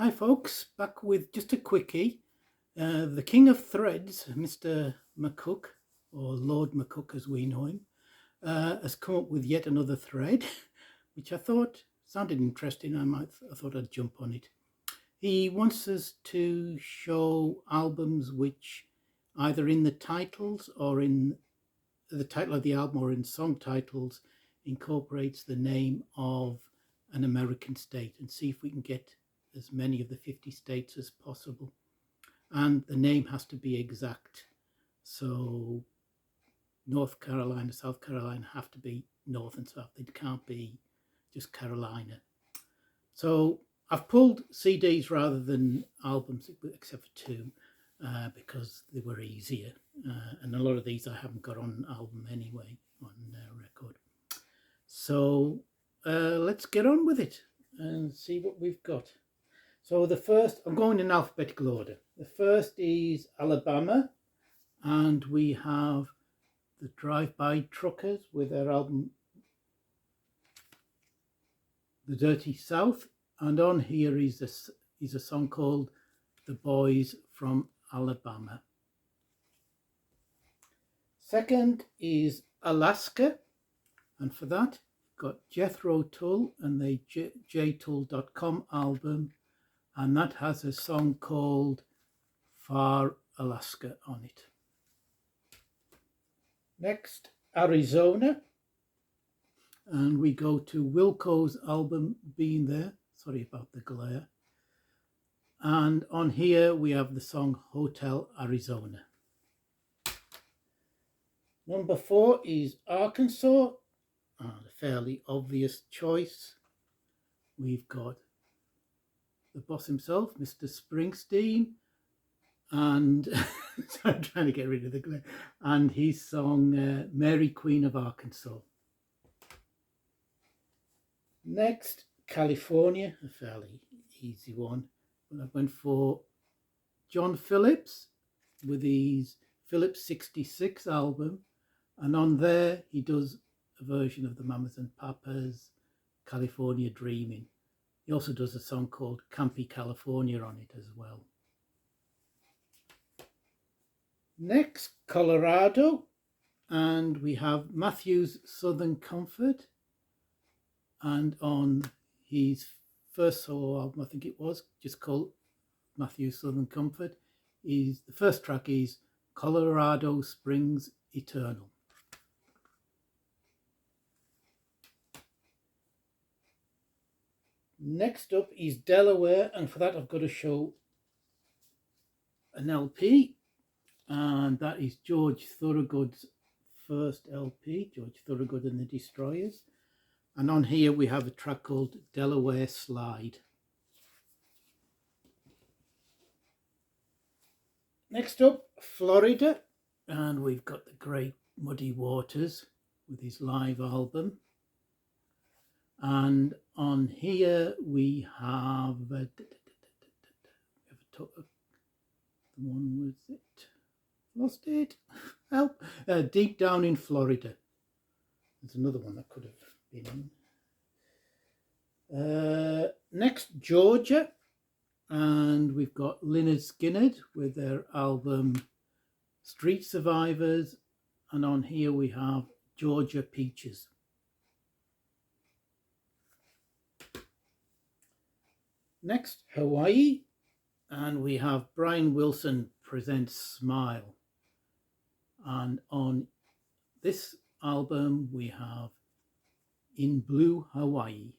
Hi folks, back with just a quickie. The King of Threads, Mr. McCook, or Lord McCook as we know him, has come up with yet another thread, which I thought sounded interesting. I thought I'd jump on it. He wants us to show albums which either in the titles or in the title of the album or in song titles incorporates the name of an American state, and see if we can get as many of the 50 states as possible. And the name has to be exact. So North Carolina, South Carolina have to be North and South. It can't be just Carolina. So I've pulled CDs rather than albums, except for two, because they were easier. And a lot of these I haven't got on album anyway, on record. So let's get on with it and see what we've got. So the first, I'm going in alphabetical order. The first is Alabama, and we have the Drive-By Truckers with their album The Dirty South, and on here is a song called The Boys from Alabama. Second is Alaska, and for that got Jethro Tull and the jtull.com album, and that has a song called Far Alaska on it. Next, Arizona, and we go to Wilco's album Being There. Sorry about the glare. And on here we have the song Hotel Arizona. Number 4 is Arkansas, and a fairly obvious choice. We've got the boss himself, Mr. Springsteen, and so I'm trying to get rid of the glare, and his song Mary Queen of Arkansas. Next, California, a fairly easy one. I went for John Phillips with his Phillips 66 album, and on there he does a version of the Mamas and Papas California Dreaming. He also does a song called Campy California on it as well. Next, Colorado, and we have Matthew's Southern Comfort, and on his first solo album, I think it was, just called Matthew's Southern Comfort, the first track is Colorado Springs Eternal. Next up is Delaware, and for that I've got to show an LP, and that is George Thorogood's first LP, George Thorogood and the Destroyers. And on here we have a track called Delaware Slide. Next up, Florida, and we've got the great Muddy Waters with his live album. And on here we have the one was it? Lost it. Help! Deep Down in Florida. There's another one that could have been in. Next, Georgia, and we've got Lynyrd Skynyrd with their album Street Survivors, and on here we have Georgia Peaches. Next, Hawaii, and we have Brian Wilson presents Smile, and on this album we have In Blue Hawaii.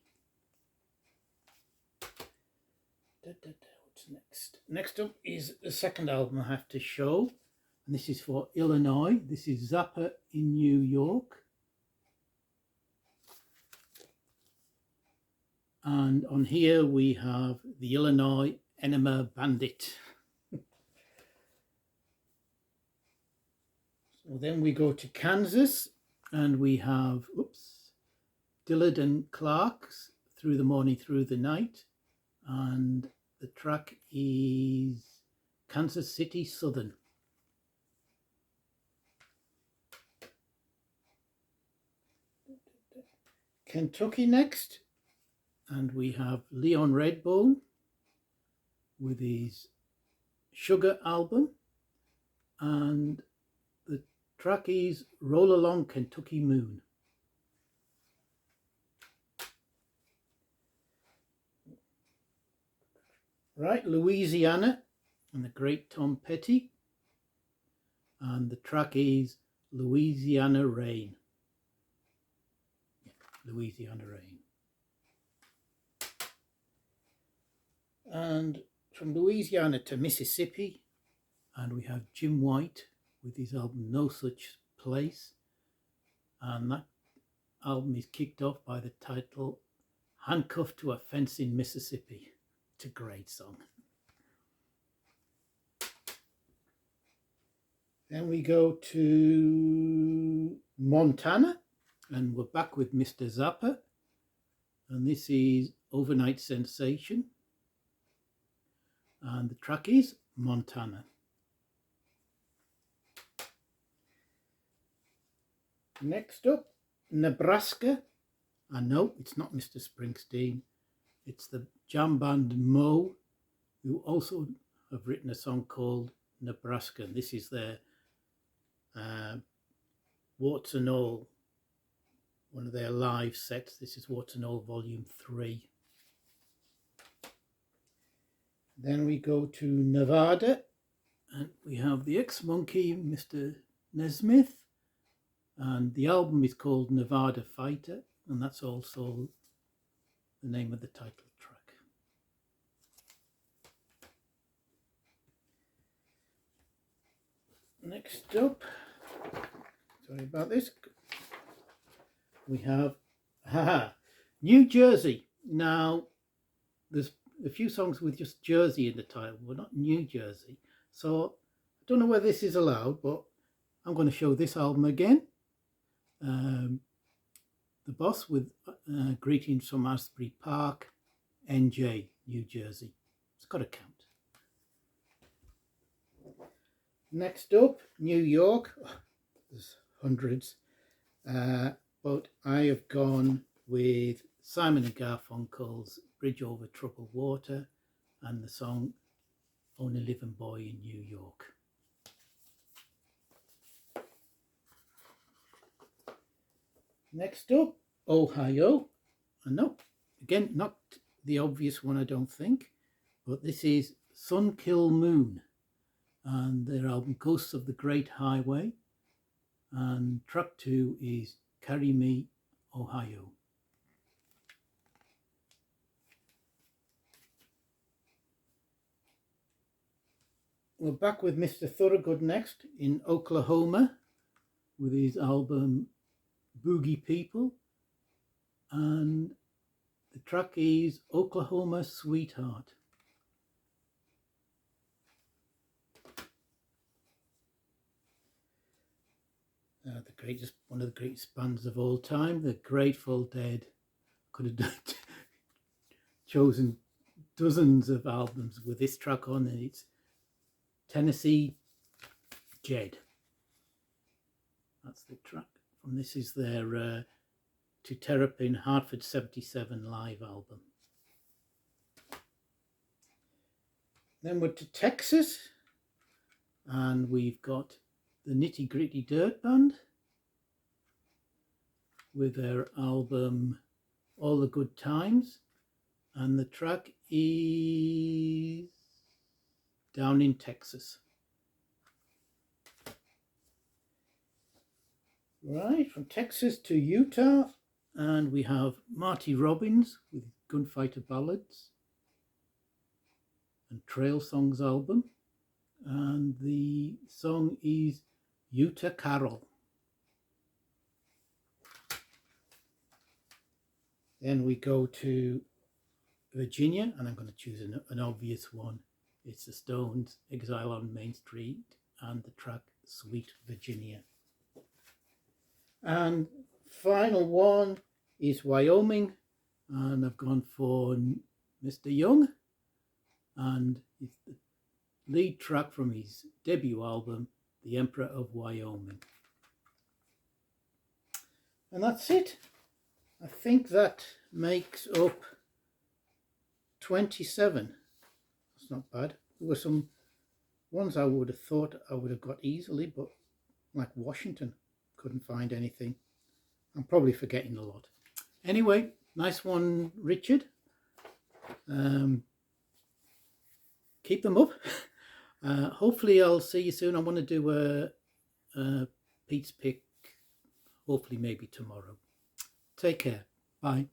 What's next? Next up is the second album I have to show, and this is for Illinois. This is Zappa in New York. And on here we have the Illinois Enema Bandit. So then we go to Kansas, and we have Dillard and Clark's Through the Morning, Through the Night, and the track is Kansas City Southern. Kentucky next, and we have Leon Redbone with his Sugar album, and the track is Roll Along Kentucky Moon. Right, Louisiana and the great Tom Petty, and the track is Louisiana Rain. Yeah, Louisiana Rain. And from Louisiana to Mississippi, and we have Jim White with his album No Such Place, and that album is kicked off by the title Handcuffed to a Fence in Mississippi. It's a great song. Then we go to Montana, and we're back with Mr. Zappa, and this is Overnight Sensation, and the track is Montana. Next up, Nebraska, and no, it's not Mr. Springsteen, it's the jam band Mo, who also have written a song called Nebraska, and this is their Warts and All, one of their live sets. This is Warts and All Volume 3. Then we go to Nevada, and we have the ex-Monkey, Mr. Nesmith, and the album is called Nevada Fighter, and that's also the name of the title track. Next up, sorry about this, we have New Jersey. Now, there's a few songs with just Jersey in the title, but not New Jersey. So I don't know whether this is allowed, but I'm going to show this album again. The Boss with Greetings from Asbury Park, NJ, New Jersey. It's got to count. Next up, New York. There's hundreds. But I have gone with Simon and Garfunkel's Bridge Over Troubled Water and the song Only Living Boy in New York. Next up, Ohio. And no, again, not the obvious one, I don't think, but this is Sun Kill Moon and their album Ghosts of the Great Highway, and track 2 is Carry Me, Ohio. We're back with Mr. Thorogood next in Oklahoma with his album Boogie People, and the track is Oklahoma Sweetheart. The greatest, one of the greatest bands of all time, the Grateful Dead. Could have chosen dozens of albums with this track on, and it's Tennessee Jed. That's the track. And this is their To Terrapin Hartford 77 live album. Then we're to Texas, and we've got the Nitty Gritty Dirt Band with their album All the Good Times, and the track is Down in Texas. Right, from Texas to Utah, and we have Marty Robbins with Gunfighter Ballads and Trail Songs album, and the song is Utah Carol. Then we go to Virginia, and I'm going to choose an obvious one. It's the Stones, Exile on Main Street, and the track Sweet Virginia. And final one is Wyoming, and I've gone for Mr. Young, and it's the lead track from his debut album, The Emperor of Wyoming. And that's it. I think that makes up 27 It's not bad. There were some ones I would have thought I would have got easily, but like Washington, couldn't find anything. I'm probably forgetting a lot. Anyway, nice one, Richard. Keep them up. Hopefully I'll see you soon. I want to do a Pete's Pick, hopefully maybe tomorrow. Take care. Bye.